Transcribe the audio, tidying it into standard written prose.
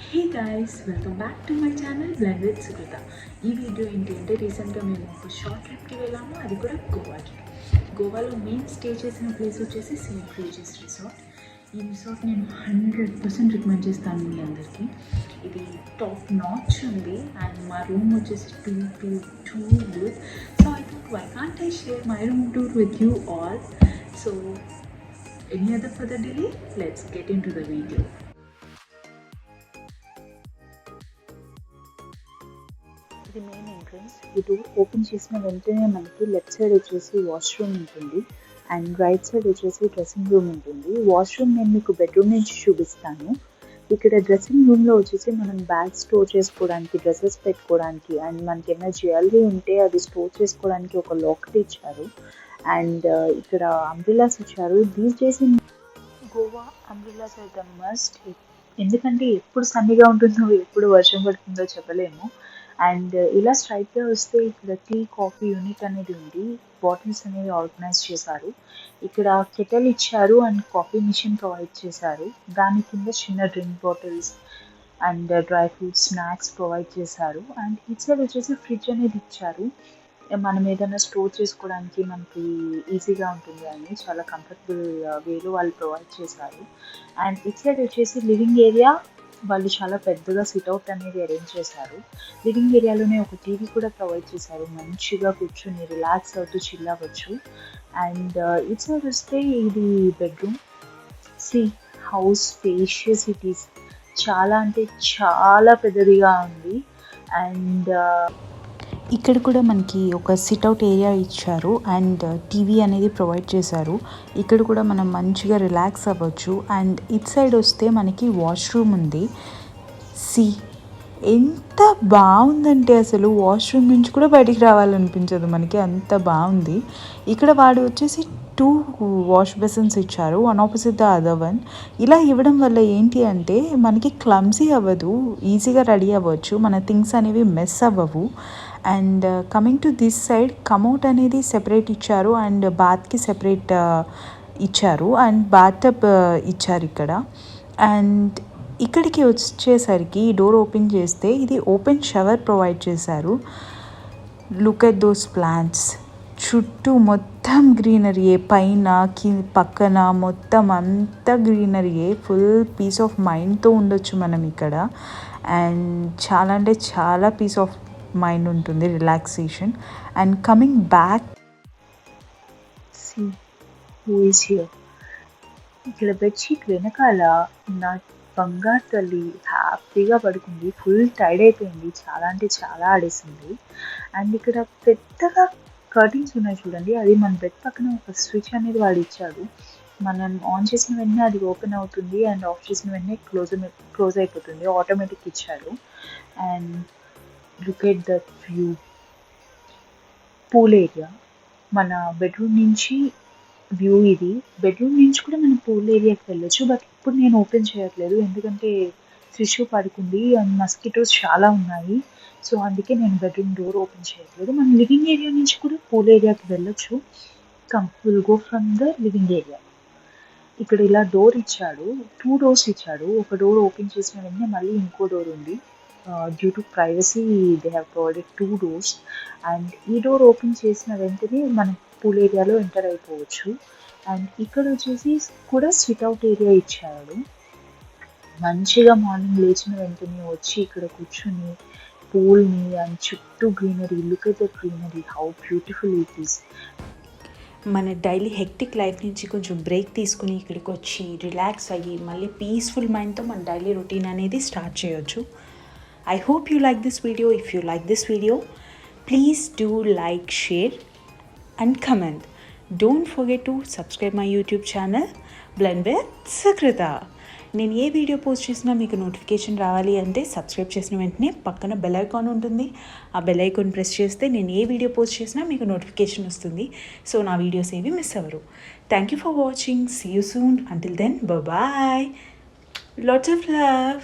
Hey guys, welcome back to my channel blend with Sukrutha. ఈ video ఏంటంటే రీసెంట్గా మేము ఒక షార్ట్ ట్రిప్కి వెళ్ళాము, అది కూడా గోవాకి. గోవాలో మెయిన్ స్టే చేసిన ప్లేస్ వచ్చేసి సెయింట్ రేజెస్ రిసార్ట్. ఈ రిసార్ట్ నేను 100% రికమెండ్ చేస్తాను మీ అందరికీ. ఇది టాప్ నాచ్ ఉంది అండ్ మా రూమ్ వచ్చేసి too good. So I think why can't I share my room tour with you all. So any other further delay, let's get into the video. ఇది main entrance. ఈ door open చేసిన వెంటనే మనకి left side వచ్చేసి washroom ఉంటుంది and right side వచ్చేసి dressing room ఉంటుంది. Washroom నేను మీకు బెడ్రూమ్ నుంచి చూపిస్తాను. ఇక్కడ డ్రెస్సింగ్ రూమ్లో వచ్చేసి మనం బ్యాగ్ స్టోర్ చేసుకోవడానికి, డ్రెస్సెస్ పెట్టుకోవడానికి అండ్ మనకి ఏమైనా జ్యువెలరీ ఉంటే అది స్టోర్ చేసుకోవడానికి ఒక లాకర్ ఇచ్చారు. అండ్ ఇక్కడ అంబ్రిల్లాస్ ఇచ్చారు. These days in Goa umbrellas are the must. ఎందుకంటే ఎప్పుడు సన్నీగా ఉంటుందో ఎప్పుడు వర్షం పడుతుందో చెప్పలేము. అండ్ ఇలా స్ట్రైట్గా వస్తే ఇక్కడ టీ కాఫీ యూనిట్ అనేది ఉంది. బాటిల్స్ అనేవి ఆర్గనైజ్ చేశారు. ఇక్కడ కెటల్ ఇచ్చారు అండ్ కాఫీ మిషన్ ప్రొవైడ్ చేశారు. దాని కింద చిన్న drink bottles and dry fruits snacks provide చేశారు. అండ్ ఇటు సైడ్ వచ్చేసి ఫ్రిడ్జ్ అనేది ఇచ్చారు. మనం ఏదైనా స్టోర్ చేసుకోవడానికి మనకి ఈజీగా ఉంటుంది అని చాలా కంఫర్టబుల్ వేలో వాళ్ళు ప్రొవైడ్ చేశారు. అండ్ ఇటు సైడ్ వచ్చేసి లివింగ్ ఏరియా వాళ్ళు చాలా పెద్దగా సిట్అవుట్ అనేది అరేంజ్ చేశారు. లివింగ్ ఏరియాలోనే ఒక టీవీ కూడా ప్రొవైడ్ చేశారు. మంచిగా కూర్చొని రిలాక్స్ అవుతూ చిల్ అవ్వచ్చు. అండ్ ఇటు సైడ్ వస్తే ఇది bedroom. See how spacious it is. చాలా అంటే చాలా పెద్దదిగా ఉంది. అండ్ ఇక్కడ కూడా మనకి ఒక సిట్అవుట్ ఏరియా ఇచ్చారు అండ్ టీవీ అనేది ప్రొవైడ్ చేశారు. ఇక్కడ కూడా మనం మంచిగా రిలాక్స్ అవ్వచ్చు. అండ్ ఇట్ సైడ్ వస్తే మనకి వాష్రూమ్ ఉంది. సి ఎంత బాగుందంటే అసలు వాష్రూమ్ నుంచి కూడా బయటికి రావాలనిపించదు మనకి, అంత బాగుంది. ఇక్కడ వాడు వచ్చేసి 2 వాష్ బేసిన్స్ ఇచ్చారు, one opposite the other one. ఇలా ఇవ్వడం వల్ల ఏంటి అంటే మనకి క్లమ్సీ అవ్వదు, ఈజీగా రెడీ అవ్వచ్చు, మన థింగ్స్ అనేవి మెస్ అవ్వవు. And coming to this side come out అనేది సెపరేట్ ఇచ్చారు అండ్ బాత్కి సెపరేట్ ఇచ్చారు అండ్ బాత్ టబ్ ఇచ్చారు ఇక్కడ. అండ్ ఇక్కడికి వచ్చేసరికి ఈ డోర్ ఓపెన్ చేస్తే ఇది ఓపెన్ షవర్ ప్రొవైడ్ చేశారు. Look at those plants. చుట్టూ మొత్తం గ్రీనరీయే, పైన పక్కన మొత్తం అంతా గ్రీనరీయే. ఫుల్ పీస్ ఆఫ్ మైండ్తో ఉండొచ్చు మనం ఇక్కడ. అండ్ చాలా అంటే చాలా పీస్ ఆఫ్ మైండ్ ఉంటుంది, రిలాక్సేషన్. అండ్ కమింగ్ బ్యాక్, ఇక్కడ బెడ్షీట్ వెనకాల నా బంగారు తల్లి హ్యాపీగా పడుకుంది. ఫుల్ టైర్డ్ అయిపోయింది, చాలా అంటే చాలా ఆడేసింది. అండ్ ఇక్కడ పెద్దగా కర్టన్స్ ఉన్నాయి చూడండి, అది మన బెడ్ పక్కన ఒక స్విచ్ అనేది వాడు ఇచ్చాడు. మనం ఆన్ చేసిన వెంటనే అది ఓపెన్ అవుతుంది అండ్ ఆఫ్ చేసిన వెంటనే క్లోజ్ అయిపోతుంది. ఆటోమేటిక్ ఇచ్చాడు. And look at that view. Pool area మన బెడ్రూమ్ నుంచి వ్యూ ఇది. బెడ్రూమ్ నుంచి కూడా మనం పూల్ ఏరియాకి వెళ్ళొచ్చు, బట్ ఇప్పుడు నేను ఓపెన్ చేయట్లేదు ఎందుకంటే ఫిష్ పడుకుంది అండ్ మస్కిటోస్ చాలా ఉన్నాయి. సో అందుకే నేను బెడ్రూమ్ డోర్ ఓపెన్ చేయట్లేదు. మనం లివింగ్ ఏరియా నుంచి కూడా పూల్ ఏరియాకి వెళ్ళొచ్చు. Will go from the living area. ఇక్కడ ఇలా డోర్ ఇచ్చాడు, 2 డోర్స్ ఇచ్చాడు. ఒక డోర్ ఓపెన్ చేసిన వెంటనే మళ్ళీ ఇంకో డోర్ ఉంది. Due to privacy they have provided 2 doors. And ఈ డోర్ ఓపెన్ చేసిన వెంటనే మనం పూల్ ఏరియాలో ఎంటర్ అయిపోవచ్చు. అండ్ ఇక్కడ వచ్చేసి కూడా స్విట్అవుట్ ఏరియా ఇచ్చాడు. మంచిగా మార్నింగ్ లేచిన వెంటనే వచ్చి ఇక్కడ కూర్చొని పూల్ని అండ్ చుట్టూ greenery, look at the greenery, how beautiful it is. మన డైలీ హెక్టిక్ లైఫ్ నుంచి కొంచెం బ్రేక్ తీసుకుని ఇక్కడికి వచ్చి రిలాక్స్ అయ్యి మళ్ళీ పీస్ఫుల్ మైండ్తో మన డైలీ రొటీన్ అనేది స్టార్ట్ చేయొచ్చు. I hope you like this video. If you like this video, please do like, share and comment. Don't forget to subscribe my YouTube channel Blend with Sukrita. నేను ఏ video post చేసినా మీకు notification రావాలి అంటే subscribe చేసిన వెంటనే పక్కన bell icon ఉంటుంది. ఆ బెల్ ఐకాన్ ప్రెస్ చేస్తే నేను ఏ వీడియో పోస్ట్ చేసినా మీకు నోటిఫికేషన్ వస్తుంది. సో నా వీడియోస్ ఏవి మిస్ అవ్వరు. Thank you for watching. See you soon. Until then, bye. Lots of love.